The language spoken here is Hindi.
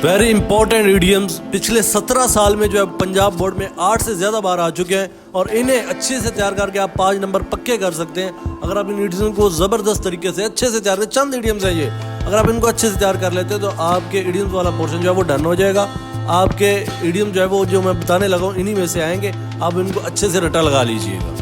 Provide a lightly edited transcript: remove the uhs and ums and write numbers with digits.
वेरी इंपॉर्टेंट इडियम्स पिछले 17 साल में जो है पंजाब बोर्ड में 8 से ज़्यादा बार आ चुके हैं और इन्हें अच्छे से तैयार करके आप 5 नंबर पक्के कर सकते हैं अगर आप इन इडियम्स को ज़बरदस्त तरीके से अच्छे से तैयार करें। चंद इडियम्स हैं ये, अगर आप इनको अच्छे से तैयार कर लेते हैं तो आपके इडियम्स वाला पोर्शन जो है वो डन हो जाएगा। आपके इडियम जो है वो जो मैं बताने लगा हूँ इन्हीं में से आएंगे, आप इनको अच्छे से रटा लगा लीजिएगा।